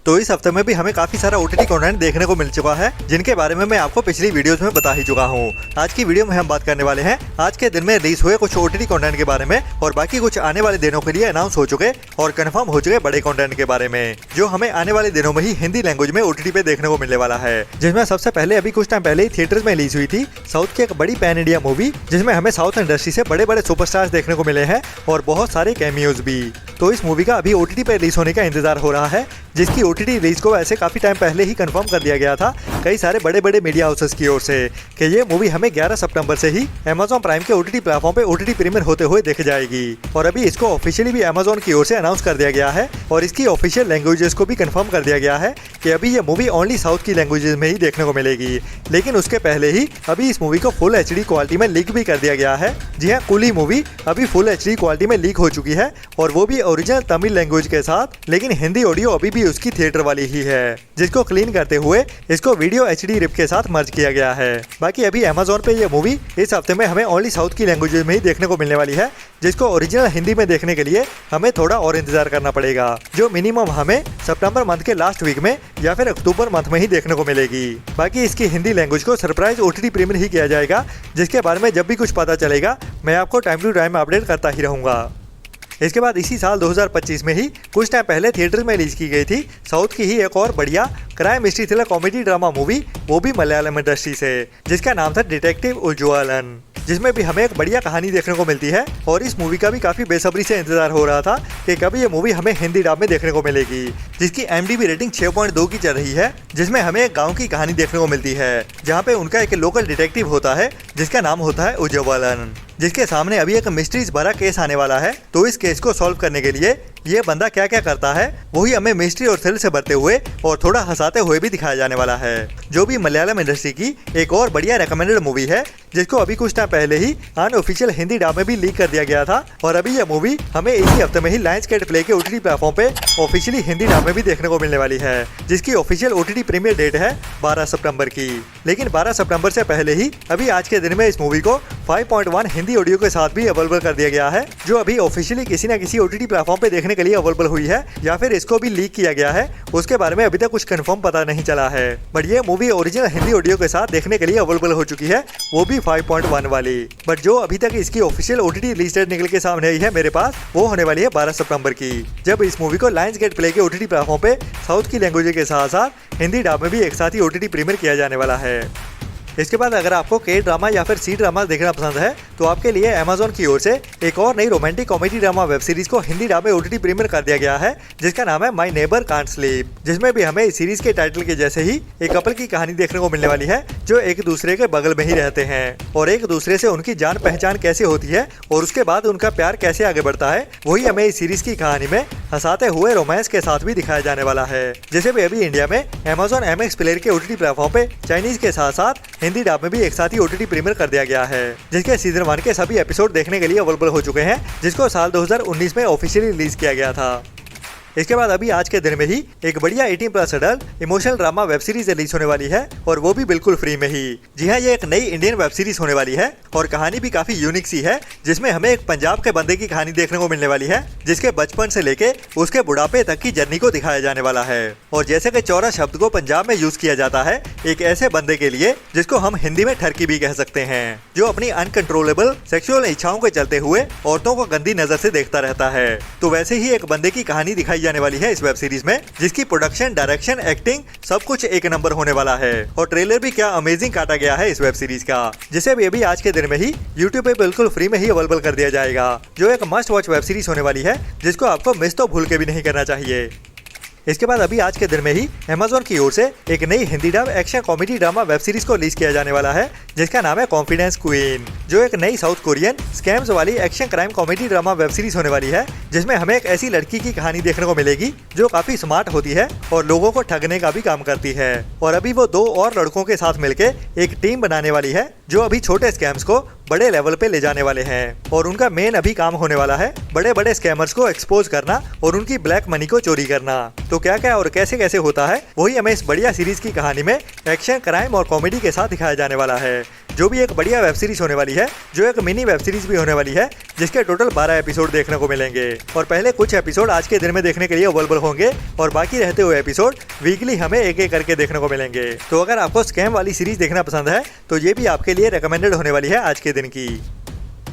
तो इस हफ्ते में भी हमें काफी सारा ओटीटी कंटेंट देखने को मिल चुका है, जिनके बारे में मैं आपको पिछली वीडियोस में बता ही चुका हूँ। आज की वीडियो में हम बात करने वाले हैं आज के दिन में रिलीज हुए कुछ ओटीटी कंटेंट के बारे में और बाकी कुछ आने वाले दिनों के लिए अनाउंस हो चुके और कंफर्म हो चुके बड़े कंटेंट के बारे में, जो हमें आने वाले दिनों में ही हिंदी लैंग्वेज में ओटीटी पे देखने को मिलने वाला है। जिसमें सबसे पहले अभी कुछ टाइम पहले ही थिएटर्स में रिलीज हुई थी साउथ की एक बड़ी पैन इंडिया मूवी, जिसमें हमें साउथ इंडस्ट्री से बड़े बड़े सुपरस्टार्स देखने को मिले हैं और बहुत सारे कैमियोज भी। तो इस मूवी का अभी ओटीटी पे रिलीज होने का इंतजार हो रहा है, जिसकी ओटीटी रिलीज को वैसे काफी टाइम पहले ही कंफर्म कर दिया गया था कई सारे बड़े बड़े मीडिया हाउसेस की ओर से कि ये मूवी हमें 11 सितंबर से ही Amazon प्राइम के ओटीटी प्लेटफॉर्म पे ओटीटी प्रीमियर होते हुए देखी जाएगी। और अभी इसको ऑफिशियली भी Amazon की ओर से अनाउंस कर दिया गया है और इसकी ऑफिशियल लैंग्वेजेस को भी कंफर्म कर दिया गया है कि अभी ये मूवी ओनली साउथ की लैंग्वेजेस में ही देखने को मिलेगी। लेकिन उसके पहले ही अभी इस मूवी को फुल HD क्वालिटी में लीक भी कर दिया गया है। जी हाँ, कूली मूवी अभी फुल HD क्वालिटी में लीक हो चुकी है और वो भी ओरिजिनल तमिल लैंग्वेज के साथ, लेकिन हिंदी ऑडियो अभी भी उसकी थिएटर वाली ही है, जिसको क्लीन करते हुए इसको वीडियो HD रिप के साथ मर्ज किया गया है। बाकी अभी Amazon पे ये मूवी इस हफ्ते में हमें ओनली साउथ की लैंग्वेज में ही देखने को मिलने वाली है, जिसको ओरिजिनल हिंदी में देखने के लिए हमें थोड़ा और इंतजार करना पड़ेगा, जो मिनिमम हमें सितंबर मंथ के लास्ट वीक में या फिर अक्टूबर मंथ में ही देखने को मिलेगी। बाकी इसकी हिंदी लैंग्वेज को सरप्राइज ओटीटी प्रीमियर ही किया जाएगा, जिसके बारे में जब भी कुछ पता चलेगा मैं आपको टाइम टू टाइम अपडेट करता ही रहूंगा। इसके बाद इसी साल 2025 में ही कुछ टाइम पहले थिएटर में रिलीज की गई थी साउथ की ही एक और बढ़िया crime mystery thriller comedy drama movie, वो भी मलयालम इंडस्ट्री से, जिसका नाम था डिटेक्टिव उज्ज्वलन, जिसमें भी हमें एक बढ़िया कहानी देखने को मिलती है। और इस मूवी का भी काफी बेसब्री से इंतजार हो रहा था कि कभी ये मूवी हमें हिंदी डब में देखने को मिलेगी, जिसकी IMDb रेटिंग 6.2 की चल रही है, जिसमें हमें एक गाँव की कहानी देखने को मिलती है, जहाँ पे उनका एक लोकल डिटेक्टिव होता है जिसका नाम होता है उज्ज्वलन, जिसके सामने अभी एक मिस्ट्रीज भरा केस आने वाला है। तो इस केस को सॉल्व करने के लिए ये बंदा क्या क्या करता है वही हमें मिस्ट्री और थ्रिल से भरते हुए और थोड़ा हंसाते हुए भी दिखाया जाने वाला है, जो भी मलयालम इंडस्ट्री की एक और बढ़िया रेकमेंडेड मूवी है, जिसको अभी कुछ टाइम पहले ही अनऑफिशियल हिंदी डब में भी लीक कर दिया गया था। और अभी यह मूवी हमें इसी हफ्ते में ही लायंसगेट प्ले के ओटीटी प्लेटफॉर्म पे ऑफिशियली हिंदी डब में भी देखने को मिलने वाली है, जिसकी ऑफिशियल ओटीटी प्रीमियर डेट है 12 सितंबर की। लेकिन 12 सितंबर से पहले ही अभी आज के दिन में इस मूवी को 5.1 हिंदी ऑडियो के साथ भी अवेलेबल कर दिया गया है, जो अभी ऑफिशियली किसी न किसी ओटीटी प्लेटफॉर्म पे देखने के लिए अवेलेबल हुई है या फिर इसको भी लीक किया गया है। उसके बारे में अभी तक कुछ कंफर्म पता नहीं चला है, बट ये मूवी ओरिजिनल हिंदी ऑडियो के साथ देखने के लिए अवेलेबल हो चुकी है, वो भी 5.1 वाली। बट जो अभी तक इसकी ऑफिशियल ओटीटी रिलीज डेट निकल के सामने आई है मेरे पास, वो होने वाली है 12 सितंबर की, जब इस मूवी को लायंसगेट प्ले के ओटीटी प्लेटफॉर्म पे साउथ की लैंग्वेज के साथ साथ हिंदी डब में भी एक साथ ही ओटीटी प्रीमियर किया जाने वाला है। इसके बाद अगर आपको के ड्रामा या फिर सी ड्रामा देखना पसंद है, तो आपके लिए Amazon की ओर से एक और नई romantic comedy drama web series को हिंदी डब में ओटीटी प्रीमियर कर दिया गया है, जिसका नाम है माय नेबर कांट स्लीप, जिसमें भी हमें इस सीरीज के टाइटल के जैसे ही एक कपल की कहानी देखने को मिलने वाली है, जो एक दूसरे के बगल में ही रहते हैं और एक दूसरे से उनकी जान पहचान कैसे होती है और उसके बाद उनका प्यार कैसे आगे बढ़ता है, वही हमें इस सीरीज की कहानी में हंसाते हुए रोमांस के साथ भी दिखाया जाने वाला है। जैसे भी अभी इंडिया में Amazon MX प्लेयर के ओटीटी प्लेटफॉर्म पे चाइनीज के साथ साथ हिंदी डब में भी एक साथ ही ओटीटी प्रीमियर कर दिया गया है, जिसके सीजन 1 के सभी एपिसोड देखने के लिए अवेलेबल हो चुके हैं, जिसको साल 2019 में ऑफिशियली रिलीज किया गया था। इसके बाद अभी आज के दिन में ही एक बढ़िया 18+ adult emotional drama web series release होने वाली है, और वो भी बिल्कुल फ्री में ही। जी हाँ, ये एक नई इंडियन वेब सीरीज होने वाली है और कहानी भी काफी यूनिक सी है, जिसमें हमें एक पंजाब के बंदे की कहानी देखने को मिलने वाली है, जिसके बचपन से लेके उसके बुढ़ापे तक की जर्नी को दिखाया जाने वाला है। और जैसे कि चौरा शब्द को पंजाब में यूज किया जाता है एक ऐसे बंदे के लिए जिसको हम हिंदी में ठरकी भी कह सकते हैं, जो अपनी अनकंट्रोलेबल सेक्सुअल इच्छाओं के चलते हुए औरतों को गंदी नजर से देखता रहता है। तो वैसे ही एक बंदे की कहानी दिखाई जाने वाली है इस वेब सीरीज में, जिसकी प्रोडक्शन, डायरेक्शन, एक्टिंग सब कुछ एक नंबर होने वाला है। और ट्रेलर भी क्या अमेजिंग काटा गया है इस वेब सीरीज का, जिसे भी अभी आज के दिन में ही YouTube पे बिल्कुल फ्री में ही अवेलेबल कर दिया जाएगा, जो एक मस्ट वॉच वेब सीरीज होने वाली है, जिसको आपको मिस तो भूल के भी नहीं करना चाहिए। इसके बाद अभी आज के दिन में ही Amazon की ओर से एक नई Hindi dub action comedy drama web series को रिलीज किया जाने वाला है, जिसका नाम है कॉन्फिडेंस क्वीन, जो एक नई साउथ कोरियन स्कैम्स वाली action crime comedy drama web series होने वाली है, जिसमें हमें एक ऐसी लड़की की कहानी देखने को मिलेगी जो काफी स्मार्ट होती है और लोगों को ठगने का भी काम करती है। और अभी वो 2 और लड़कों के साथ मिलकर एक टीम बनाने वाली है, जो अभी छोटे स्कैम्स को बड़े लेवल पे ले जाने वाले हैं। और उनका मेन अभी काम होने वाला है बड़े बड़े स्कैमर्स को एक्सपोज करना और उनकी ब्लैक मनी को चोरी करना। तो क्या क्या और कैसे कैसे होता है, वही हमें इस बढ़िया सीरीज की कहानी में एक्शन, क्राइम और कॉमेडी के साथ दिखाया जाने वाला है, जो भी एक बढ़िया वेब सीरीज होने वाली है, जो एक मिनी वेब सीरीज भी होने वाली है, जिसके टोटल 12 एपिसोड देखने को मिलेंगे। और पहले कुछ एपिसोड आज के दिन में देखने के लिए अवेलेबल होंगे और बाकी रहते हुए एपिसोड वीकली हमें एक एक करके देखने को मिलेंगे। तो अगर आपको स्कैम वाली सीरीज देखना पसंद है तो ये भी आपके लिए रिकमेंडेड होने वाली है आज के दिन की।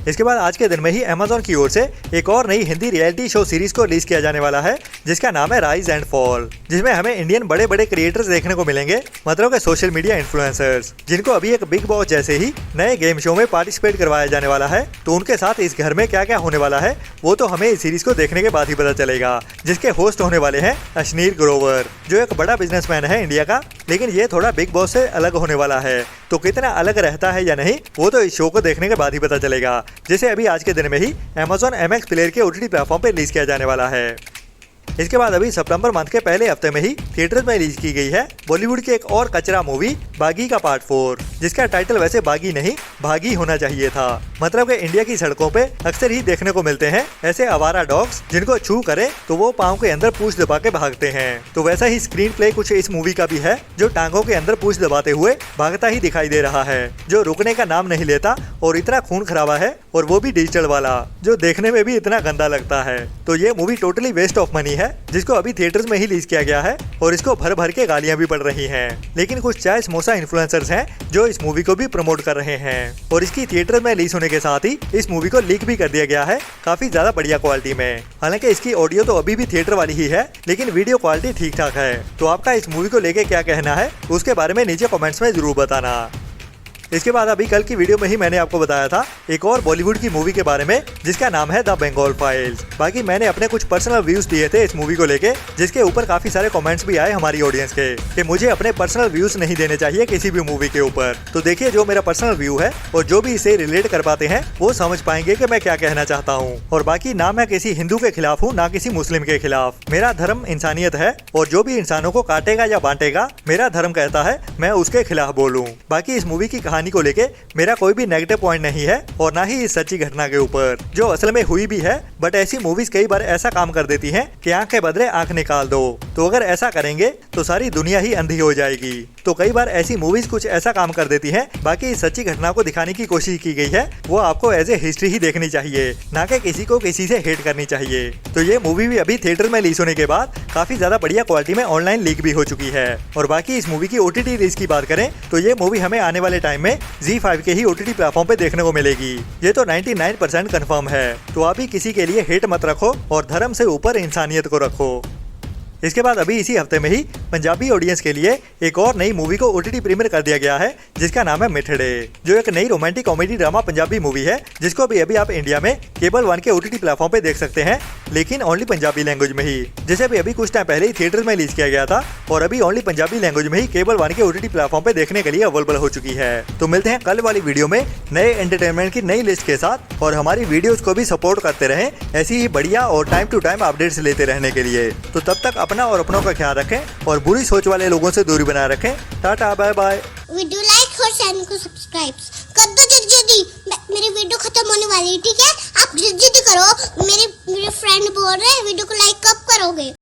इसके बाद आज के दिन में ही Amazon की ओर से एक और नई हिंदी रियलिटी शो सीरीज को रिलीज किया जाने वाला है, जिसका नाम है राइज एंड फॉल, जिसमें हमें इंडियन बड़े बड़े क्रिएटर्स देखने को मिलेंगे, मतलब के सोशल मीडिया इन्फ्लुएंसर्स, जिनको अभी एक बिग बॉस जैसे ही नए गेम शो में पार्टिसिपेट करवाया जाने वाला है। तो उनके साथ इस घर में क्या क्या होने वाला है वो तो हमें इस सीरीज को देखने के बाद ही पता चलेगा, जिसके होस्ट होने वाले हैं अश्नीर ग्रोवर, जो एक बड़ा बिजनेसमैन है इंडिया का, लेकिन ये थोड़ा बिग बॉस से अलग होने वाला है। तो कितना अलग रहता है या नहीं वो तो इस शो को देखने के बाद ही पता चलेगा, जिसे अभी आज के दिन में ही Amazon MX प्लेयर के OTT प्लेटफॉर्म पर रिलीज किया जाने वाला है। इसके बाद अभी सितंबर मंथ के पहले हफ्ते में ही थिएटर्स में रिलीज की गई है बॉलीवुड की एक और कचरा मूवी बागी का पार्ट 4, जिसका टाइटल वैसे बागी नहीं भागी होना चाहिए था। मतलब कि इंडिया की सड़कों पे अक्सर ही देखने को मिलते हैं ऐसे आवारा डॉग्स, जिनको छू करे तो वो पाँव के अंदर पूंछ दबा के भागते हैं। तो वैसा ही स्क्रीन प्ले कुछ इस मूवी का भी है, जो टांगों के अंदर पूंछ दबाते हुए भागता ही दिखाई दे रहा है, जो रुकने का नाम नहीं लेता और इतना खून खराबा है, और वो भी डिजिटल वाला, जो देखने में भी इतना गंदा लगता है। तो ये movie totally waste of money है, जिसको अभी थिएटर्स में ही रिलीज किया गया है और इसको भर भर के गालियां भी पड़ रही हैं। लेकिन कुछ चाय समोसा इन्फ्लुएंसर्स हैं जो इस मूवी को भी प्रमोट कर रहे हैं, और इसकी थिएटर में रिलीज होने के साथ ही इस मूवी को लीक भी कर दिया गया है काफी ज्यादा बढ़िया क्वालिटी में। हालांकि इसकी ऑडियो तो अभी भी थिएटर वाली ही है, लेकिन वीडियो क्वालिटी ठीक ठाक है। तो आपका इस मूवी को लेके क्या कहना है उसके बारे में नीचे कमेंट्स में जरूर बताना। इसके बाद अभी कल की वीडियो में ही मैंने आपको बताया था एक और बॉलीवुड की मूवी के बारे में, जिसका नाम है द बंगाल फाइल्स। बाकी मैंने अपने कुछ पर्सनल व्यूज दिए थे इस मूवी को लेके, जिसके ऊपर काफी सारे कमेंट्स भी आए हमारी ऑडियंस के कि मुझे अपने पर्सनल व्यूज नहीं देने चाहिए किसी भी मूवी के ऊपर। तो देखिए, जो मेरा पर्सनल व्यू है और जो भी इसे रिलेट कर पाते हैं वो समझ पाएंगे कि मैं क्या कहना चाहता हूँ। और बाकी ना मैं किसी हिंदू के खिलाफ हूँ ना किसी मुस्लिम के खिलाफ। मेरा धर्म इंसानियत है, और जो भी इंसानों को काटेगा या बांटेगा मेरा धर्म कहता है मैं उसके खिलाफ बोलूँ। बाकी इस मूवी की कहानी को लेके मेरा कोई भी नेगेटिव पॉइंट नहीं है, और ना ही इस सच्ची घटना के ऊपर, जो असल में हुई भी है। बट ऐसी मूवीज कई बार ऐसा काम कर देती हैं कि आंख के बदले आंख निकाल दो। तो अगर ऐसा करेंगे तो सारी दुनिया ही अंधी हो जाएगी। तो कई बार ऐसी मूवीज कुछ ऐसा काम कर देती हैं। बाकी इस सच्ची घटना को दिखाने की कोशिश की गई है, वो आपको एज ए हिस्ट्री ही देखनी चाहिए, ना कि किसी को किसी से हेट करनी चाहिए। तो ये मूवी भी अभी थिएटर में रिलीज होने के बाद काफी ज्यादा बढ़िया क्वालिटी में ऑनलाइन लीक भी हो चुकी है। और बाकी इस मूवी की OTT रिलीज की बात करें तो ये मूवी हमें आने वाले टाइम में ZEE5 के ही OTT प्लेटफॉर्म पे देखने को मिलेगी। ये तो 99% कंफर्म है। तो आप भी किसी के लिए हेट मत रखो और धर्म से ऊपर इंसानियत को रखो। इसके बाद अभी इसी हफ्ते में ही पंजाबी ऑडियंस के लिए एक और नई मूवी को OTT प्रीमियर कर दिया गया है, जिसका नाम है मिठड़े, जो एक नई romantic comedy drama Punjabi movie है, जिसको भी अभी आप इंडिया में केबल 1 के OTT प्लेटफॉर्म पे देख सकते हैं, लेकिन ओनली पंजाबी लैंग्वेज में ही, जिसे भी अभी कुछ टाइम पहले ही थिएटर में रिलीज किया गया था, और अभी ओनली पंजाबी लैंग्वेज में ही केबल 1 के OTT प्लेटफॉर्म पे देखने के लिए अवेलेबल हो चुकी है। तो मिलते हैं कल वाली वीडियो में नए एंटरटेनमेंट की नई लिस्ट के साथ, और हमारी वीडियोज को भी सपोर्ट करते रहें ऐसी ही बढ़िया और टाइम टू टाइम अपडेट्स लेते रहने के लिए। तो तब तक अपना और अपनों का ख्याल रखें और बुरी सोच वाले लोगों से दूरी बनाए रखें। Tata, bye bye. Video like और चैनल को सब्सक्राइब कर दो जल्दी। मेरी वीडियो खत्म होने वाली है, ठीक है? आप जल्दी करो। मेरे फ्रेंड बोल रहे हैं वीडियो को लाइक कब करोगे?